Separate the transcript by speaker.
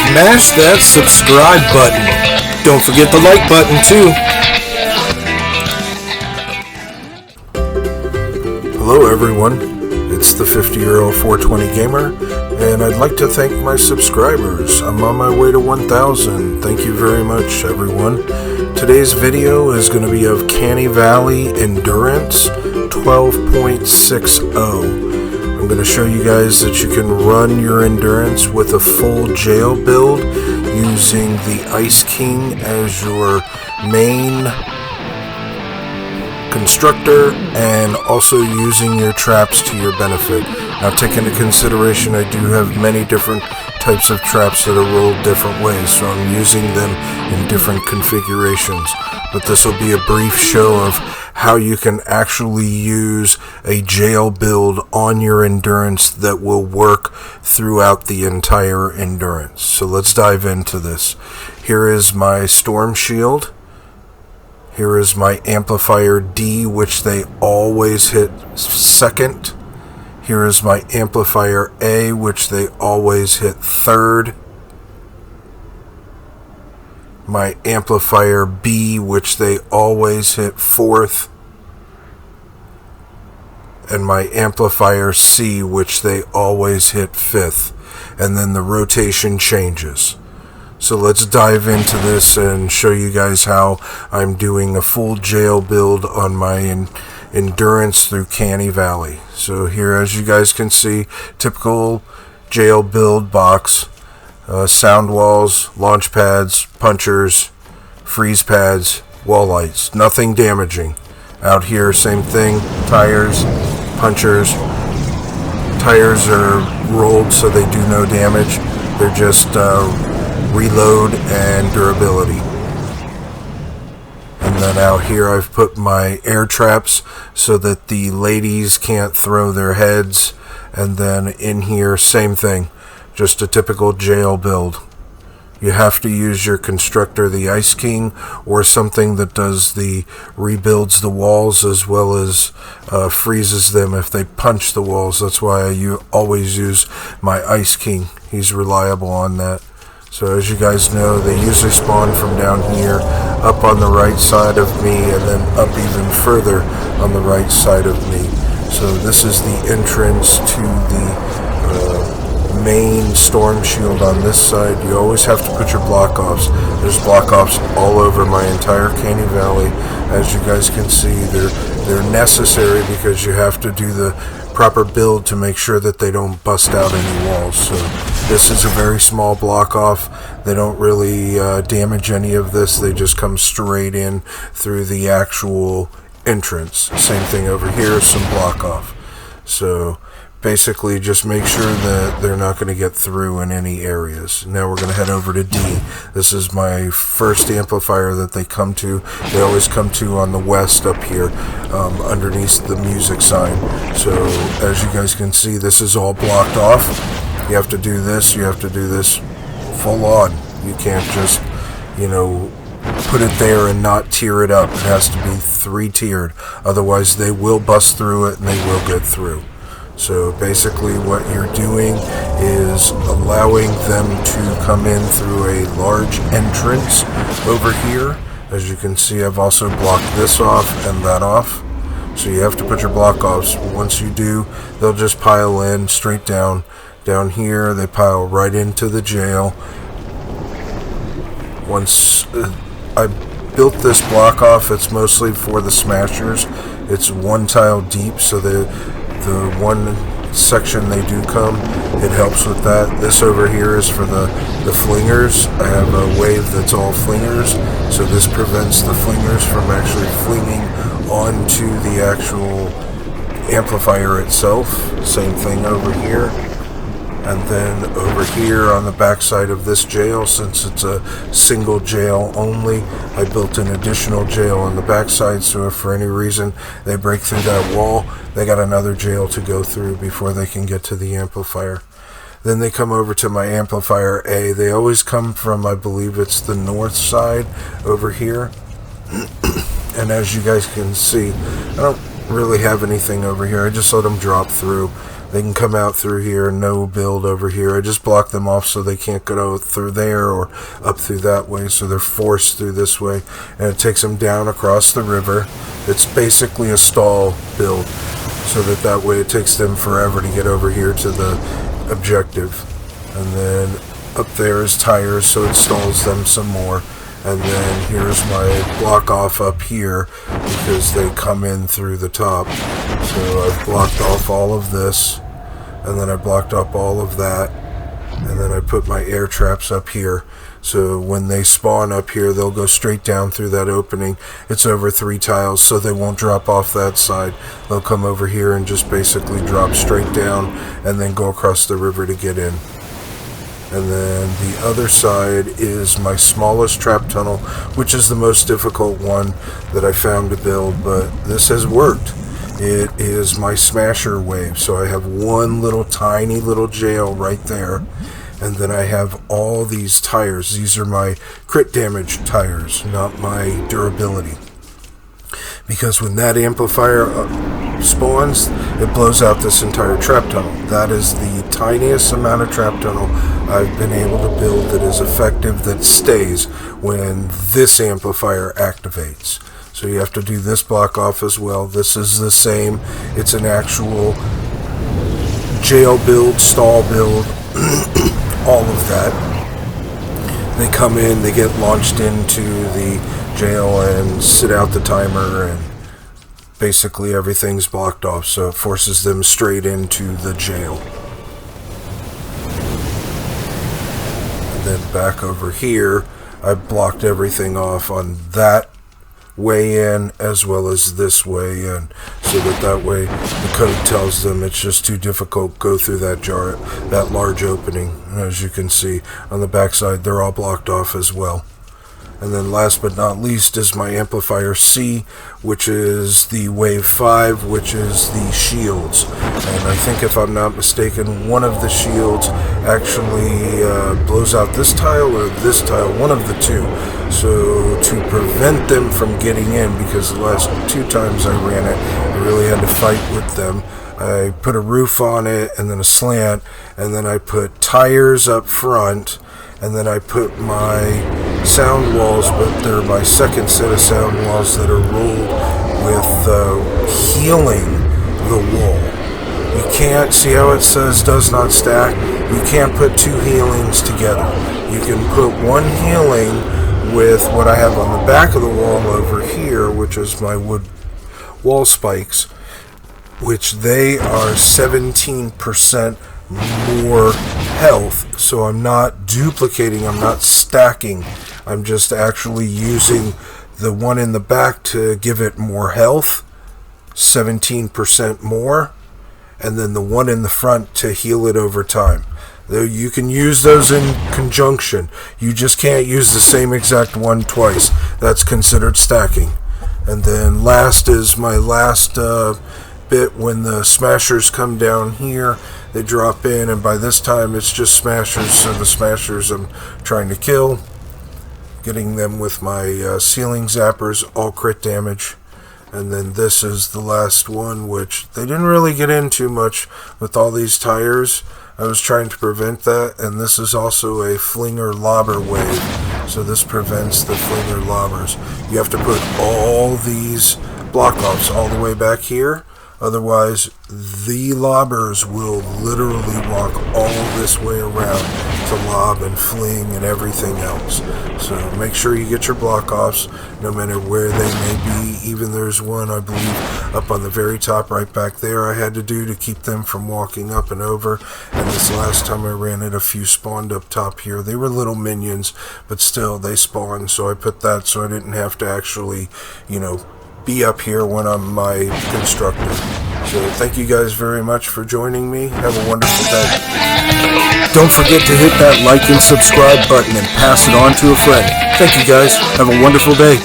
Speaker 1: smash that subscribe button. Don't forget the like button too. Hello everyone, it's the 50-year-old 420 gamer, and I'd like to thank my subscribers. I'm on my way to 1,000. Thank you very much everyone. Today's video is going to be of Canny Valley Endurance 12.60. I'm going to show you guys that you can run your endurance with a full jail build using the Ice King as your main constructor and also using your traps to your benefit. Now take into consideration I do have many different types of traps that are rolled different ways, so I'm using them in different configurations. But this will be a brief show of how you can actually use a jail build on your endurance that will work throughout the entire endurance. So let's dive into this. Here is my StormShield. Here is my amplifier D, which they always hit second. Here is my amplifier A, which they always hit third. My amplifier B, which they always hit fourth. And my amplifier C, which they always hit fifth. And then the rotation changes. So let's dive into this and show you guys how I'm doing a full jail build on my endurance through Canny Valley. So here, as you guys can see, typical jail build box. Sound walls, launch pads, punchers, freeze pads, wall lights. Nothing damaging. Out here, same thing. Tires, punchers. Tires are rolled so they do no damage. They're just reload and durability. And then out here I've put my air traps so that the ladies can't throw their heads. And then in here, same thing. Just a typical jail build. You have to use your constructor, the Ice King, or something that does the rebuilds the walls as well as freezes them if they punch the walls. That's why I always use my Ice King. He's reliable on that. So as you guys know, they usually spawn from down here, up on the right side of me, and then up even further on the right side of me. So this is the entrance to the main StormShield on this side. You always have to put your block offs. There's block offs all over my entire Canny Valley. As you guys can see, they're necessary because you have to do the proper build to make sure that they don't bust out any walls. So this is a very small block off. They don't really damage any of this. They just come straight in through the actual entrance. Same thing over here, some block off. So basically just make sure that they're not going to get through in any areas. Now we're going to head over to D. This is my first amplifier that they come to. They always come to on the west up here, underneath the music sign. So as you guys can see, this is all blocked off. You have to do this, you have to do this full on. You can't just, put it there and not tier it up. It has to be 3-tiered. Otherwise they will bust through it and they will get through. So basically what you're doing is allowing them to come in through a large entrance over here. As you can see, I've also blocked this off and that off. So you have to put your block offs. Once you do, they'll just pile in straight down. Down here, they pile right into the jail. Once I built this block off, it's mostly for the smashers. It's one tile deep, so the one section they do come, it helps with that. This over here is for the flingers. I have a wave that's all flingers, so this prevents the flingers from actually flinging onto the actual amplifier itself. Same thing over here. And then over here on the back side of this jail, since it's a single jail only, I built an additional jail on the back side, so if for any reason they break through that wall, they got another jail to go through before they can get to the amplifier. Then they come over to my amplifier A. They always come from, I believe it's the north side over here. And as you guys can see, I don't really have anything over here. I just let them drop through. They can come out through here, no build over here. I just block them off so they can't go through there or up through that way, so they're forced through this way. And it takes them down across the river. It's basically a stall build, so that way it takes them forever to get over here to the objective. And then up there is tires, so it stalls them some more. And then here's my block off up here because they come in through the top. So I've blocked off all of this, and then I blocked up all of that, and then I put my air traps up here. So when they spawn up here, they'll go straight down through that opening. It's over 3 tiles, so they won't drop off that side. They'll come over here and just basically drop straight down and then go across the river to get in. And then the other side is my smallest trap tunnel, which is the most difficult one that I found to build, but this has worked. It is my smasher wave, so I have one little tiny little jail right there, and then I have all these tires. These are my crit damage tires, not my durability. Because when that amplifier spawns, it blows out this entire trap tunnel. That is the tiniest amount of trap tunnel I've been able to build that is effective, that stays when this amplifier activates. So you have to do this block off as well. This is the same. It's an actual jail build, stall build, all of that. They come in, they get launched into the jail and sit out the timer, and basically everything's blocked off, so it forces them straight into the jail. And then back over here, I've blocked everything off on that way in as well as this way in, so that way the code tells them it's just too difficult to go through that large opening. And as you can see on the backside, they're all blocked off as well. And then last but not least is my amplifier C, which is the wave 5, which is the shields. And I think, if I'm not mistaken, one of the shields actually blows out this tile or this tile, one of the two. So to prevent them from getting in, because the last 2 times I ran it, I really had to fight with them, I put a roof on it and then a slant, and then I put tires up front, and then I put my sound walls, but they're my second set of sound walls that are rolled with healing the wall. You can't see how it says does not stack. You can't put 2 healings together. You can put 1 healing with what I have on the back of the wall over here, which is my wood wall spikes, which they are 17% more health. So I'm not duplicating, I'm not stacking, I'm just actually using the one in the back to give it more health, 17% more, and then the one in the front to heal it over time. Though you can use those in conjunction, you just can't use the same exact one twice. That's considered stacking. And then last is my last bit. When the smashers come down here, they drop in, and by this time it's just smashers, so the smashers I'm trying to kill, getting them with my ceiling zappers, all crit damage. And then this is the last one, which they didn't really get into much with all these tires. I was trying to prevent that, and this is also a flinger lobber wave, so this prevents the flinger lobbers. You have to put all these block offs all the way back here, otherwise the lobbers will literally walk all this way around to lob and fling and everything else. So make sure you get your block offs no matter where they may be. Even there's one, I believe, up on the very top right back there I had to do to keep them from walking up and over. And this last time I ran it, a few spawned up top here. They were little minions, but still they spawned, so I put that so I didn't have to actually, be up here when I'm my constructor. So thank you guys very much for joining me. Have a wonderful day. Don't forget to hit that like and subscribe button and pass it on to a friend. Thank you guys. Have a wonderful day.